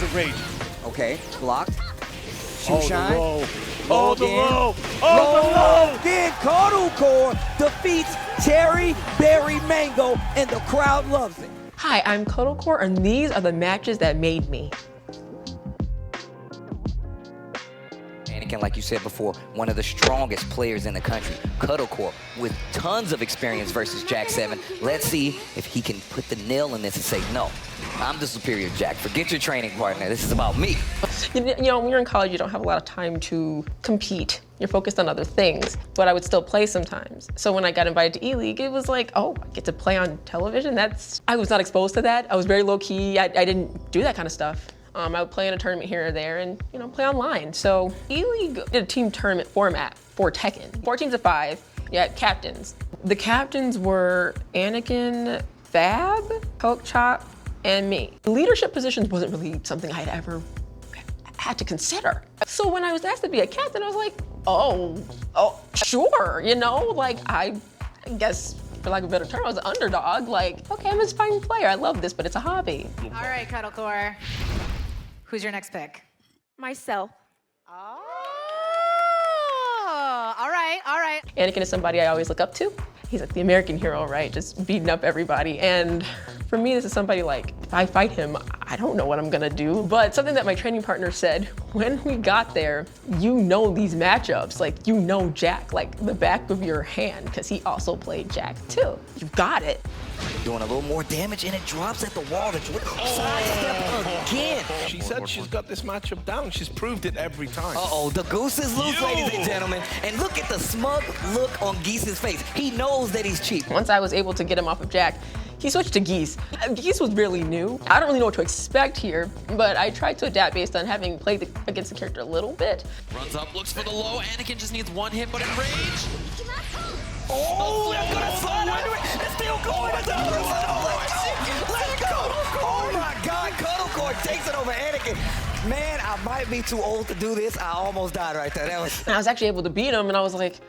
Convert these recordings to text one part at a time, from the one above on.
of rage. Okay, blocked. Shoe shine. Oh, the low. Oh, the low. Again, Cuddle Core defeats Cherry Berry Mango, and the crowd loves it. Hi, I'm Cuddlecore, and these are the matches that made me. Anakin, like you said before, one of the strongest players in the country. Cuddlecore with tons of experience versus Jack 7. Let's see if he can put the nail in this and say, no, I'm the superior Jack. Forget your training partner. This is about me. You know, when you're in college, you don't have a lot of time to compete. You're focused on other things, but I would still play sometimes. So when I got invited to ELeague, it was like, oh, I get to play on television? I was not exposed to that. I was very low key. I didn't do that kind of stuff. I would play in a tournament here or there and, you know, play online. So ELeague did a team tournament format for Tekken. 4 teams of 5, you had captains. The captains were Anakin, Fab, Coke Chop, and me. Leadership positions wasn't really something I had ever had to consider. So when I was asked to be a captain, I was like, oh, sure, you know, like I guess, for lack of a better term, I was an underdog. Like, okay, I'm an aspiring player. I love this, but it's a hobby. All right, Cuddlecore. Who's your next pick? Myself. Oh, all right, all right. Anakin is somebody I always look up to. He's like the American hero, right? Just beating up everybody. And for me, this is somebody like, if I fight him, I don't know what I'm gonna do. But something that my training partner said, when we got there, you know these matchups. Like, you know Jack like the back of your hand, because he also played Jack too. You got it. Doing a little more damage, and it drops at the wall. Sidestep again. She said she's got this matchup down. She's proved it every time. Uh-oh, the goose is loose, ladies and gentlemen. And look at the smug look on Geese's face. He knows that he's cheap. Once I was able to get him off of Jack, he switched to Geese. Geese was really new. I don't really know what to expect here, but I tried to adapt based on having played against the character a little bit. Runs up, looks for the low. Anakin just needs one hit, but in rage. Oh, I'm gonna slide under it. It's still going. It's over. Let's go. Oh my God, Cuddlecore takes it over Anakin. Man, I might be too old to do this. I almost died right there. And I was actually able to beat him, and I was like,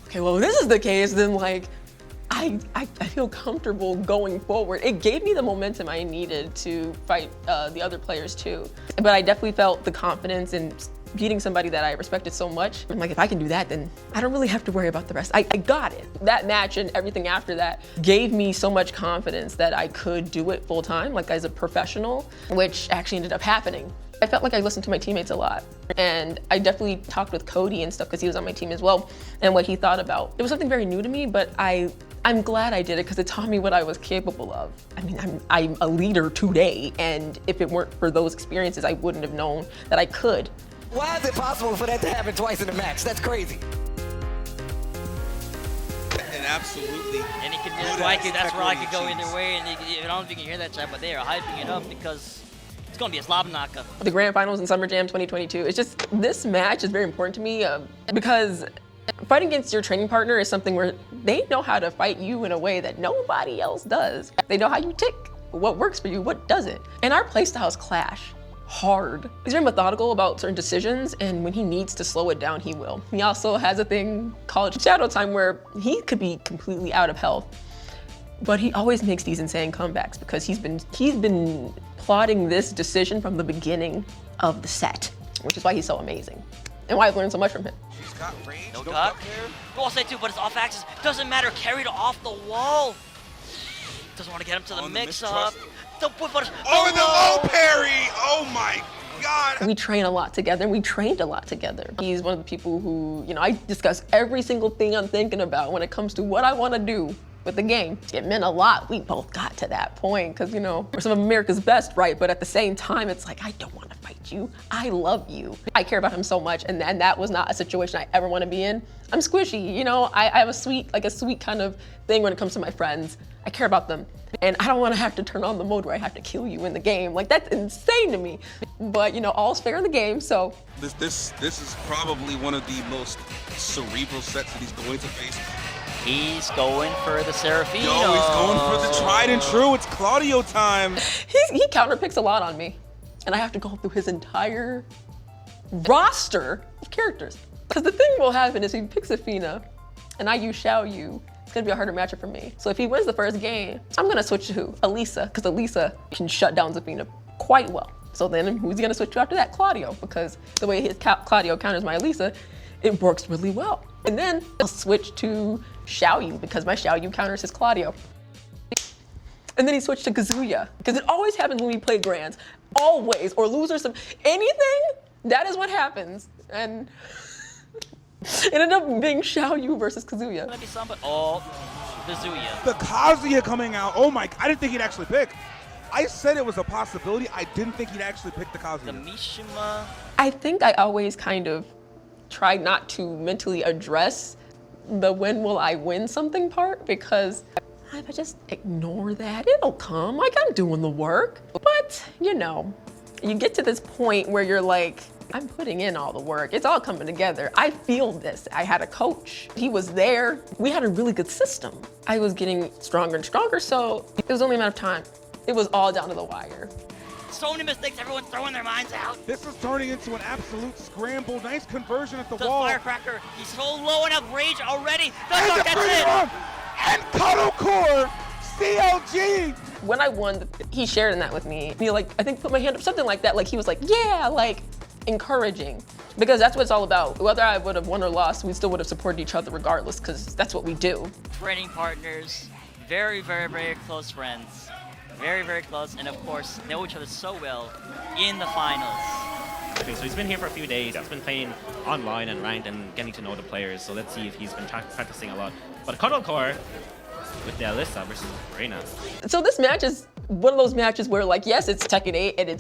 okay, well, if this is the case, then like, I feel comfortable going forward. It gave me the momentum I needed to fight the other players too. But I definitely felt the confidence in beating somebody that I respected so much. I'm like, if I can do that, then I don't really have to worry about the rest. I got it. That match and everything after that gave me so much confidence that I could do it full time, like as a professional, which actually ended up happening. I felt like I listened to my teammates a lot. And I definitely talked with Cody and stuff because he was on my team as well, and what he thought about. It was something very new to me, but I'm glad I did it because it taught me what I was capable of. I mean, I'm a leader today, and if it weren't for those experiences, I wouldn't have known that I could. Why is it possible for that to happen twice in a match? That's crazy. And absolutely. And he can do it twice. That's where I could go either way. And I don't know if you can hear that, chat, but they are hyping it up because it's going to be a slob knocker. The Grand Finals in Summer Jam 2022, it's just, this match is very important to me because fighting against your training partner is something where they know how to fight you in a way that nobody else does. They know how you tick, what works for you, what doesn't. And our playstyles clash hard. He's very methodical about certain decisions, and when he needs to slow it down, he will. He also has a thing called Shadow Time where he could be completely out of health, but he always makes these insane comebacks because he's been plotting this decision from the beginning of the set, which is why he's so amazing and why I've learned so much from him. She's got range. No cut. I'll say too, but it's off axis. Doesn't matter. Carried off the wall. Doesn't want to get him to the mix-up. Oh, and the low parry! Oh my God! We train a lot together, and we trained a lot together. He's one of the people who, you know, I discuss every single thing I'm thinking about when it comes to what I want to do with the game. It meant a lot. We both got to that point because, you know, we're some of America's best, right? But at the same time, it's like, I don't want to fight you. I love you. I care about him so much, and that was not a situation I ever want to be in. I'm squishy, you know, I have a sweet kind of thing when it comes to my friends. I care about them. And I don't want to have to turn on the mode where I have to kill you in the game. Like, that's insane to me. But, you know, all's fair in the game, so. This is probably one of the most cerebral sets that he's going to face. He's going for the Serafino. Yo, he's going for the tried and true. It's Claudio time. He counterpicks a lot on me. And I have to go through his entire roster of characters. Because the thing will happen is he picks Athena, and I use Xiao Yu. It's gonna be a harder matchup for me. So if he wins the first game, I'm gonna switch to who? Elisa, because Elisa can shut down Zafina quite well. So then who's he gonna switch to after that? Claudio, because the way his Claudio counters my Elisa, it works really well. And then I'll switch to Xiaoyu because my Xiaoyu counters his Claudio. And then he switched to Kazuya, because it always happens when we play Grands, always, or lose or anything, that is what happens. And it ended up being Xiaoyu versus Kazuya. Gonna be some, but oh, Kazuya. The Kazuya coming out, oh my, I didn't think he'd actually pick. I said it was a possibility, I didn't think he'd actually pick the Kazuya. The Mishima. I think I always kind of try not to mentally address the when will I win something part, because if I just ignore that, it'll come, like I'm doing the work. But, you know, you get to this point where you're like, I'm putting in all the work. It's all coming together. I feel this. I had a coach. He was there. We had a really good system. I was getting stronger and stronger, so it was only a matter of time. It was all down to the wire. So many mistakes, everyone's throwing their minds out. This is turning into an absolute scramble. Nice conversion at the The wall. Firecracker, he's so low enough rage already. And The the gets free it. run. And Cuddle Core, CLG. When I won, he shared in that with me. He I think put my hand up, something like that. Like he was like, yeah, like encouraging. Because that's what it's all about. Whether I would have won or lost, we still would have supported each other regardless, because that's what we do. Training partners, very, very, very close friends. Very, very close, and of course, know each other so well in the finals. Okay, so he's been here for a few days. He's been playing online and ranked and getting to know the players. So let's see if he's been practicing a lot. But Cuddle Core with the Alyssa versus Reina. So this match is one of those matches where, like, yes, it's Tekken 8 and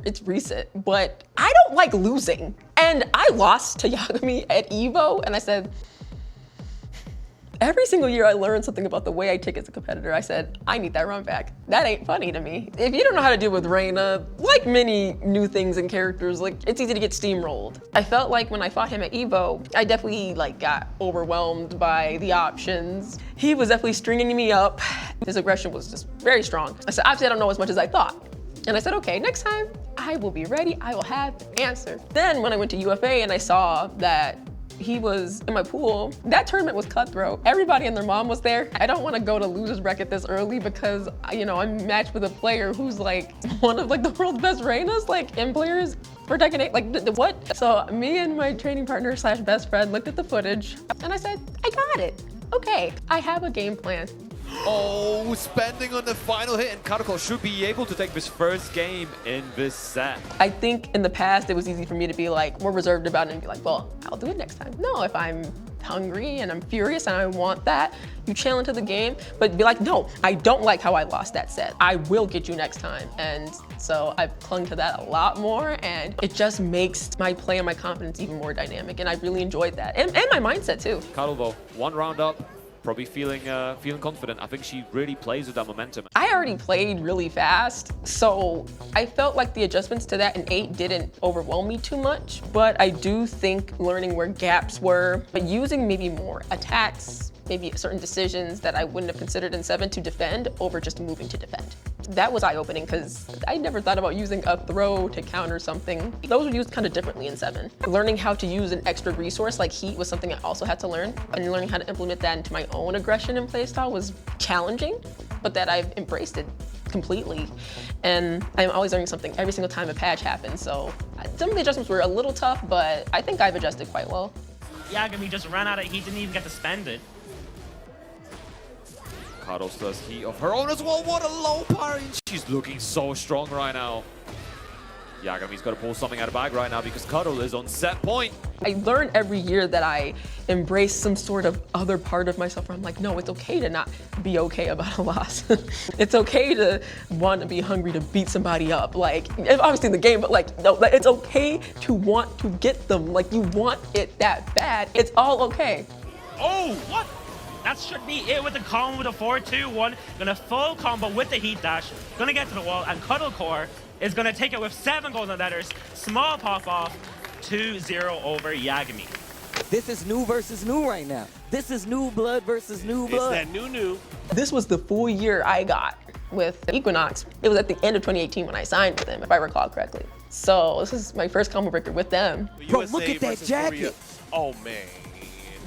it's recent, but I don't like losing. And I lost to Yagami at Evo, and I said, every single year I learn something about the way I take as a competitor. I said, I need that run back. That ain't funny to me. If you don't know how to deal with Reina, like many new things and characters, like it's easy to get steamrolled. I felt like when I fought him at Evo, I definitely got overwhelmed by the options. He was definitely stringing me up. His aggression was just very strong. I said, obviously I don't know as much as I thought. And I said, okay, next time I will be ready. I will have the answer. Then when I went to UFA and I saw that he was in my pool, that tournament was cutthroat. Everybody and their mom was there. I don't want to go to loser's bracket this early because, you know, I'm matched with a player who's one of the world's best Reinas, and players for Tekken 8, what? So me and my training partner / best friend looked at the footage and I said, I got it. Okay, I have a game plan. Oh, spending on the final hit, and Cuddle Core should be able to take this first game in this set. I think in the past it was easy for me to be more reserved about it and be like, well, I'll do it next time. No, if I'm hungry and I'm furious and I want that, you chill into the game, but be like, no, I don't like how I lost that set. I will get you next time. And so I've clung to that a lot more, and it just makes my play and my confidence even more dynamic, and I really enjoyed that. And my mindset too. Cuddle though, one round up, probably feeling confident. I think she really plays with that momentum. I already played really fast, so I felt like the adjustments to that in 8 didn't overwhelm me too much, but I do think learning where gaps were, but using maybe more attacks, maybe certain decisions that I wouldn't have considered in 7 to defend over just moving to defend. That was eye-opening because I never thought about using a throw to counter something. Those were used kind of differently in 7. Learning how to use an extra resource like heat was something I also had to learn, and learning how to implement that into my own aggression and playstyle was challenging, but that I've embraced it completely. And I'm always learning something every single time a patch happens, so some of the adjustments were a little tough, but I think I've adjusted quite well. Yagami just ran out of heat, didn't even get to spend it. Cardos does heat of her own as well. What a low parry. She's looking so strong right now. Yagami's got to pull something out of the bag right now because Cuddle is on set point. I learn every year that I embrace some sort of other part of myself where I'm like, no, it's okay to not be okay about a loss. It's okay to want to be hungry to beat somebody up. Obviously in the game, but no, it's okay to want to get them. You want it that bad. It's all okay. Oh, what? That should be it with the combo with a 4-2-1. Gonna full combo with the heat dash. Gonna get to the wall, and Cuddle Core is gonna take it with 7 golden letters. Small pop off, 2-0 over Yagami. This is new versus new right now. This is new blood versus new blood. It's that new. This was the full year I got with Equinox. It was at the end of 2018 when I signed with them, if I recall correctly. So this is my first combo breaker with them. Bro, look at that jacket. Korea. Oh, man.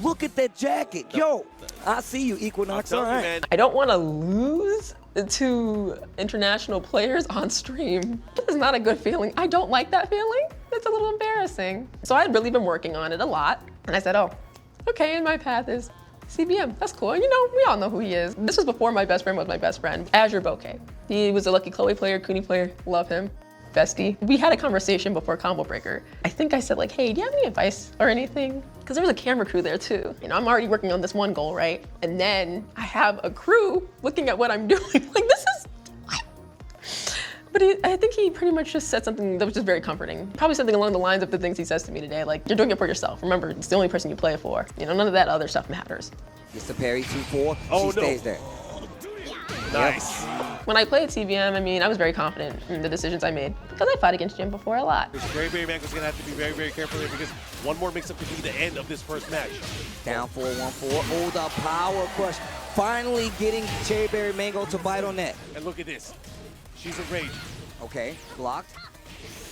Look at that jacket. Yo, I see you, Equinox. All right. I don't want to lose to international players on stream. It's not a good feeling. I don't like that feeling. It's a little embarrassing. So I had really been working on it a lot. And I said, oh, okay, and my path is CBM. That's cool. You know, we all know who he is. This was before my best friend was my best friend, Azure Bouquet. He was a Lucky Chloe player, Cooney player, love him. Bestie. We had a conversation before Combo Breaker. I think I said like, hey, do you have any advice or anything? Because there was a camera crew there too. You know, I'm already working on this one goal, right? And then I have a crew looking at what I'm doing. Like, this is, but I think he pretty much just said something that was just very comforting. Probably something along the lines of the things he says to me today. Like, you're doing it for yourself. Remember, it's the only person you play it for. You know, none of that other stuff matters. Gets the parry 2-4. Oh, she stays there. Nice. When I played TBM, I mean, I was very confident in the decisions I made because I fought against Jim before a lot. Cherry Berry Mango's gonna have to be very, very careful here because one more mix-up could be the end of this first match. Down 4-1-4. Oh, the power crush. Finally getting Cherry Berry Mango to bite on that. And look at this. She's enraged. Okay, blocked.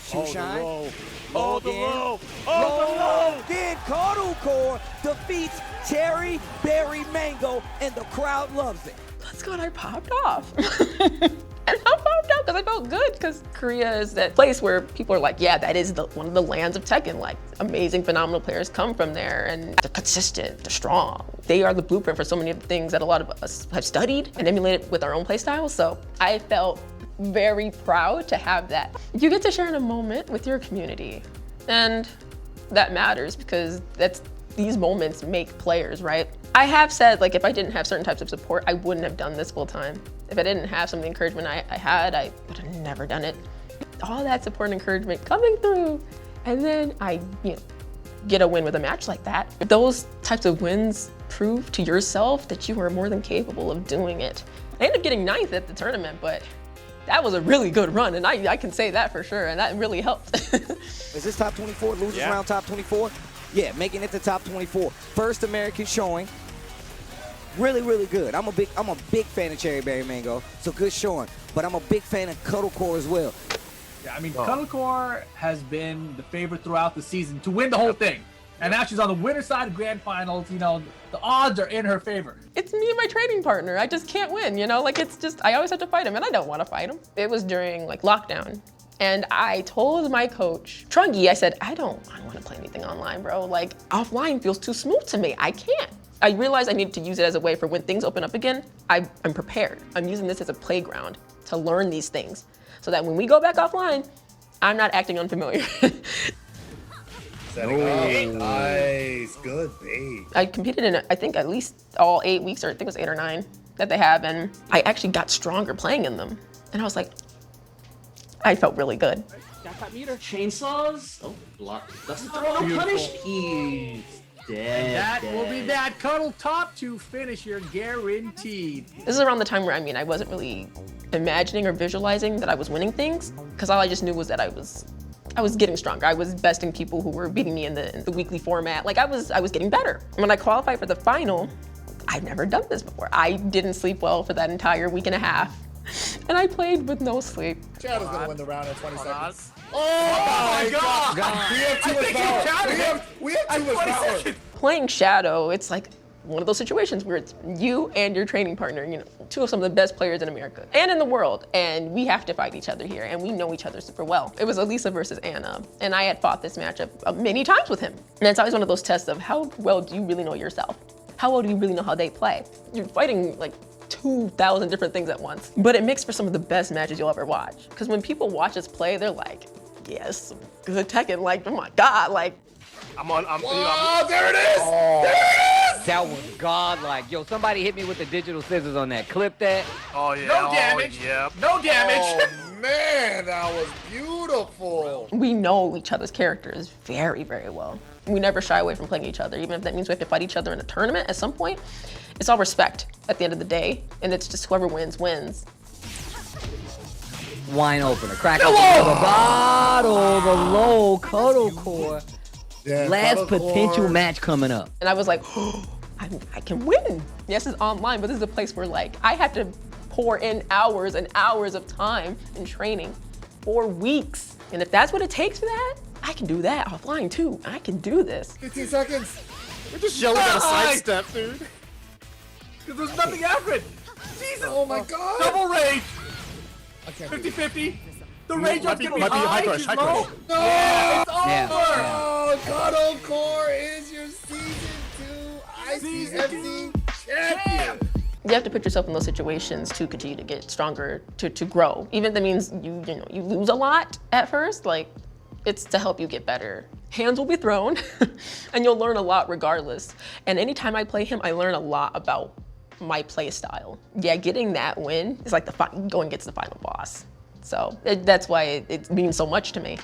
Shoe Oh, shine. the low. Low Oh, the again. low. Oh, the low. Again, Cuddle Core defeats Cherry Berry Mango, and the crowd loves it. Let's go, and I popped off. And I popped out because I felt good because Korea is that place where people are like, yeah, that is one of the lands of Tekken. Like, amazing, phenomenal players come from there, and they're consistent, they're strong. They are the blueprint for so many of the things that a lot of us have studied and emulated with our own play styles. So I felt very proud to have that. You get to share in a moment with your community, and that matters because these moments make players, right? I have said, like, if I didn't have certain types of support, I wouldn't have done this full time. If I didn't have some of the encouragement I had, I would have never done it. All that support and encouragement coming through, and then I, get a win with a match like that. Those types of wins prove to yourself that you are more than capable of doing it. I ended up getting 9th at the tournament, but that was a really good run, and I can say that for sure, and that really helped. Is this top 24? Losers round top 24? Yeah, making it to top 24. First American showing. Really, really good. I'm a big fan of Cherry Berry Mango, so good showing. But I'm a big fan of Cuddle Core as well. Yeah, I mean, Cuddle Core has been the favorite throughout the season to win the whole thing. And now she's on the winner's side of grand finals. You know, the odds are in her favor. It's me and my training partner. I just can't win, like it's just, I always have to fight him, and I don't want to fight him. It was during like lockdown. And I told my coach, Trungy, I said, I don't want to play anything online, bro. Like, offline feels too smooth to me. I can't. I realized I needed to use it as a way for when things open up again, I'm prepared. I'm using this as a playground to learn these things so that when we go back offline, I'm not acting unfamiliar. Nice, good bait. I competed in, I think, at least all 8 weeks, or I think it was 8 or 9 that they have, and I actually got stronger playing in them. And I was like, I felt really good. Got that meter. Chainsaws. Oh, block. Doesn't throw no punish. He's dead. And that will be that Cuddle top 2 finisher guaranteed. This is around the time where, I wasn't really imagining or visualizing that I was winning things, because all I just knew was that I was getting stronger. I was besting people who were beating me in the weekly format. Like, I was getting better. When I qualified for the final, I'd never done this before. I didn't sleep well for that entire week and a half. And I played with no sleep. Shadow's gonna win the round in 20 seconds. Oh my God! We have too much power. We have too much power. Playing Shadow, it's like one of those situations where it's you and your training partner, two of some of the best players in America and in the world, and we have to fight each other here, and we know each other super well. It was Elisa versus Anna, and I had fought this matchup many times with him. And it's always one of those tests of how well do you really know yourself? How well do you really know how they play? You're fighting like 2,000 different things at once. But it makes for some of the best matches you'll ever watch. Because when people watch us play, they're like, yes, good Tekken, like, oh my God, like. Oh, there it is! Oh, there it is! that was godlike. Yo, somebody hit me with the digital scissors on that. Clip that. Oh, yeah. No damage. Yep. No damage. Oh, man, that was beautiful. We know each other's characters very, very well. We never shy away from playing each other, even if that means we have to fight each other in a tournament at some point. It's all respect at the end of the day, and it's just whoever wins, wins. Wine opener. Crack open the bottle. The low Cuddle Core. Yeah, Last Cuddle potential Core. match coming up. And I was like, oh, I can win. Yes, it's online, but this is a place where like I had to pour in hours and hours of time in training for weeks. And if that's what it takes for that, I can do that offline too. I can do this. 15 seconds. We're just yelling at a sidestep, dude. Because there's nothing happened. Jesus! Oh my god! Double rage! I can't 50-50. The rage Might was be- gonna be might be high, high crush, she's high low. crush. No! Yeah, it's Yeah, over! Oh, Cuddle Core is your season 2 ICFC champion. You have to put yourself in those situations to continue to get stronger, to grow. Even if that means you lose a lot at first, like it's to help you get better. Hands will be thrown and you'll learn a lot regardless. And anytime I play him, I learn a lot about my play style. Yeah, getting that win is like going against the final boss. So that's why it means so much to me.